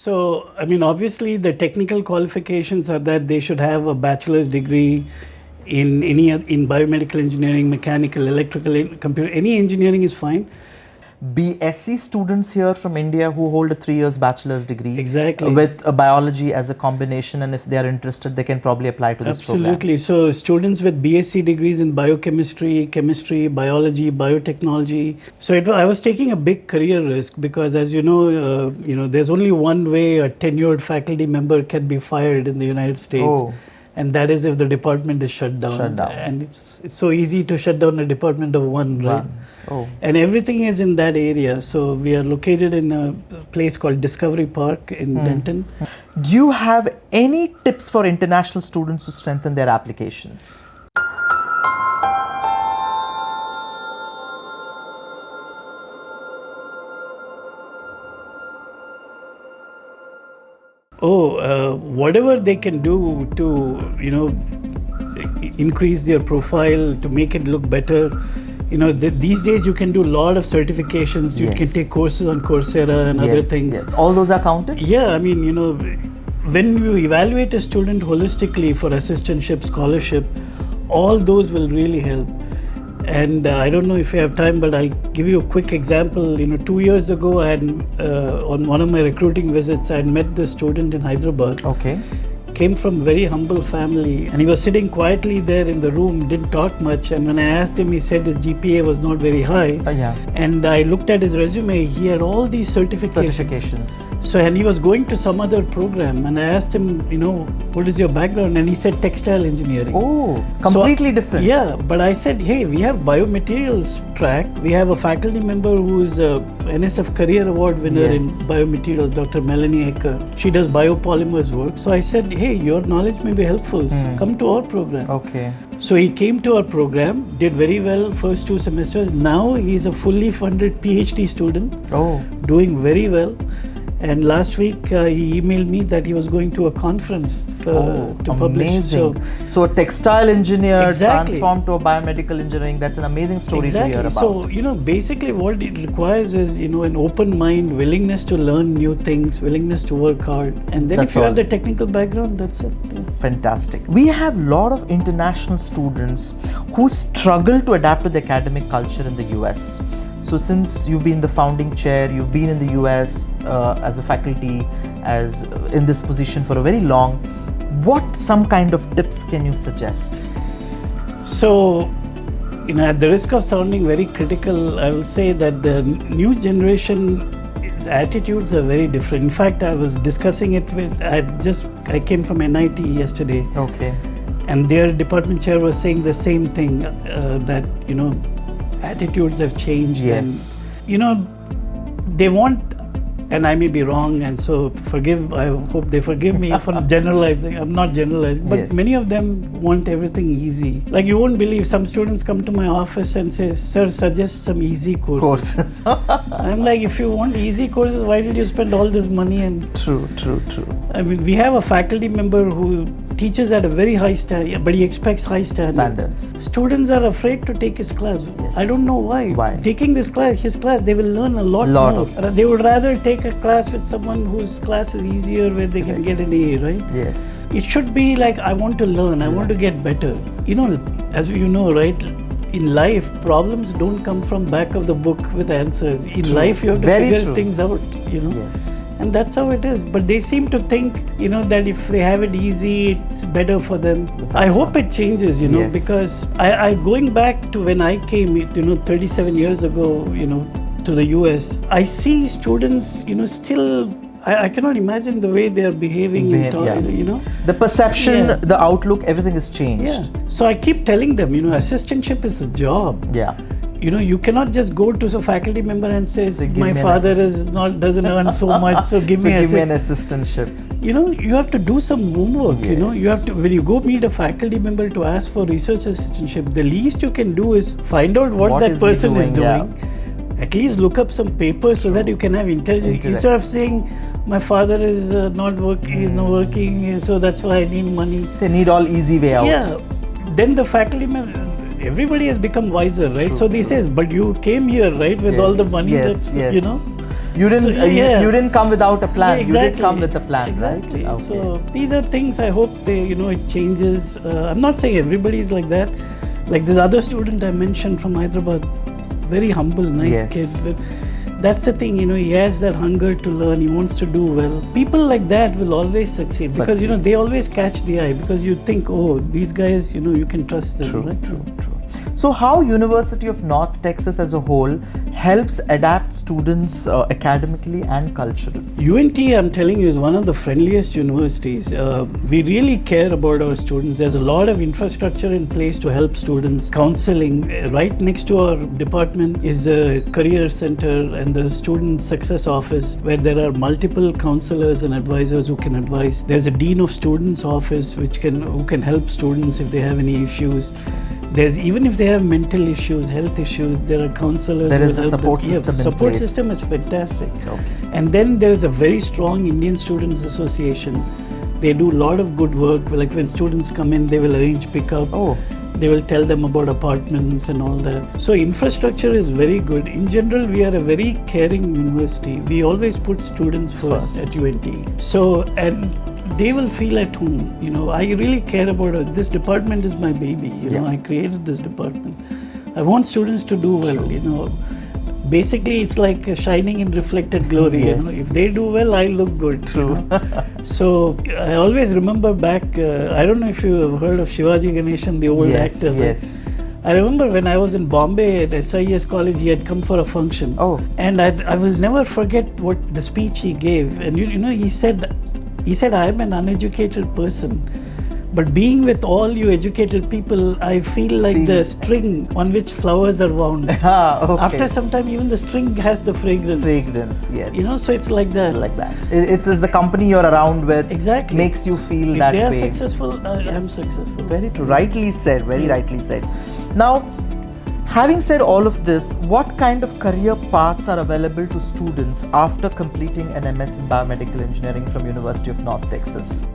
So, I mean, obviously the technical qualifications are that they should have a bachelor's degree in biomedical engineering, mechanical, electrical, computer, any engineering is fine. BSc students here from India who hold a 3 years bachelor's degree Exactly. with biology as a combination, and if they are interested they can probably apply to this program. Absolutely. So students with BSc degrees in biochemistry, chemistry, biology, biotechnology. So I was taking a big career risk because, as you know, there's only one way a tenured faculty member can be fired in the United States. Oh. And that is if the department is shut down. And it's so easy to shut down a department of one, right? Oh. And everything is in that area. So we are located in a place called Discovery Park in Denton. Do you have any tips for international students to strengthen their applications? Whatever they can do to, increase their profile, to make it look better. These days you can do a lot of certifications. You can take courses on Coursera and other things. Yes. All those are counted? Yeah, I mean, when you evaluate a student holistically for assistantship, scholarship, all those will really help. And I don't know if you have time, but I'll give you a quick example. 2 years ago, I had, on one of my recruiting visits, I had met this student in Hyderabad. Okay. Came from very humble family, and he was sitting quietly there in the room, didn't talk much. And when I asked him, he said his GPA was not very high. And I looked at his resume, he had all these certifications. So, and he was going to some other program, and I asked him, what is your background? And he said textile engineering. Oh, completely different. Yeah, but I said, hey, we have biomaterials track. We have a faculty member who is a NSF Career Award winner in biomaterials, Dr. Melanie Ecker. She does biopolymers work. So I said, hey, your knowledge may be helpful. So come to our program. Okay. So he came to our program, did very well first 2 semesters. Now he's a fully funded PhD student. Oh. Doing very well. And last week he emailed me that he was going to a conference to publish. Amazing. So a textile engineer transformed to a biomedical engineering. That's an amazing story to hear about. So, basically what it requires is, an open mind, willingness to learn new things, willingness to work hard. And then if you have the technical background, that's it. Yeah. Fantastic. We have a lot of international students who struggle to adapt to the academic culture in the US. So since you've been the founding chair, you've been in the US as a faculty, as in this position for a very long, what some kind of tips can you suggest? So, at the risk of sounding very critical, I will say that the new generation's attitudes are very different. In fact, I was discussing it with, I came from NIT yesterday. Okay. And their department chair was saying the same thing, that, attitudes have changed. Yes. And, they want, and I may be wrong, and so I hope they forgive me for generalizing. I'm not generalizing, but many of them want everything easy. Like, you won't believe, some students come to my office and say, sir, suggest some easy courses. I'm like, if you want easy courses, why did you spend all this money? And True. I mean, we have a faculty member who teaches at a very high standard, but he expects high standards. Students are afraid to take his class. I don't know why. Taking his class, they will learn a lot more. They would rather take a class with someone whose class is easier, where they can get an A, right? Yes. It should be like, I want to learn, I want to get better. As you know, right? In life, problems don't come from back of the book with answers. In life, you have to figure things out, Yes. And that's how it is. But they seem to think, that if they have it easy, it's better for them. I hope it changes, because I going back to when I came, 37 years ago, to the US, I see students, still, I cannot imagine the way they are behaving. The perception, the outlook, everything has changed. Yeah. So I keep telling them, assistantship is a job. Yeah. You cannot just go to a faculty member and say, my father doesn't earn so much, so give me an assistantship. You have to do some homework. You have to, when you go meet a faculty member to ask for research assistantship, the least you can do is find out what that person is doing. At least look up some papers so that you can have intelligence. Instead of saying, my father is not working, so that's why I need money. They need all easy way out. Yeah. Then the faculty member, everybody has become wiser, right? So they says, but you came here, right, with all the money, You didn't. You didn't come without a plan. Yeah, exactly. You did come with a plan, exactly. right? Okay. So these are things I hope it changes. I'm not saying everybody is like that. Like this other student I mentioned from Hyderabad, very humble, nice kid. But that's the thing, he has that hunger to learn. He wants to do well. People like that will always succeed because they always catch the eye because you think, oh, these guys, you can trust them. True, right? true. So how University of North Texas as a whole helps adapt students academically and culturally? UNT, I'm telling you, is one of the friendliest universities. We really care about our students. There's a lot of infrastructure in place to help students. Counseling, right next to our department is the career center and the student success office where there are multiple counselors and advisors who can advise. There's a dean of students office who can help students if they have any issues. Even if they have mental issues, health issues, there are counselors. There is a support system in support place. system is fantastic. Okay. And then there is a very strong Indian Students Association. They do a lot of good work. Like when students come in, they will arrange pickup. Oh. They will tell them about apartments and all that. So infrastructure is very good. In general, we are a very caring university. We always put students first at UNT. So, and they will feel at home. I really care about it. This department is my baby. I created this department. I want students to do well. Basically, it's like shining in reflected glory. Yes. If they do well, I look good. True. So I always remember back. I don't know if you have heard of Shivaji Ganeshan, the old actor. Yes. I remember when I was in Bombay at SIS college, he had come for a function. Oh. And I will never forget what the speech he gave. And he said, I am an uneducated person, but being with all you educated people, I feel like the string on which flowers are wound. Okay. After some time, even the string has the fragrance. Yes. So it's like that. Like that. It's the company you're around with. Exactly. Makes you feel if that they are way. successful, I'm successful. Very true. Rightly said. Very rightly said. Now, having said all of this, what kind of career paths are available to students after completing an MS in Biomedical Engineering from University of North Texas?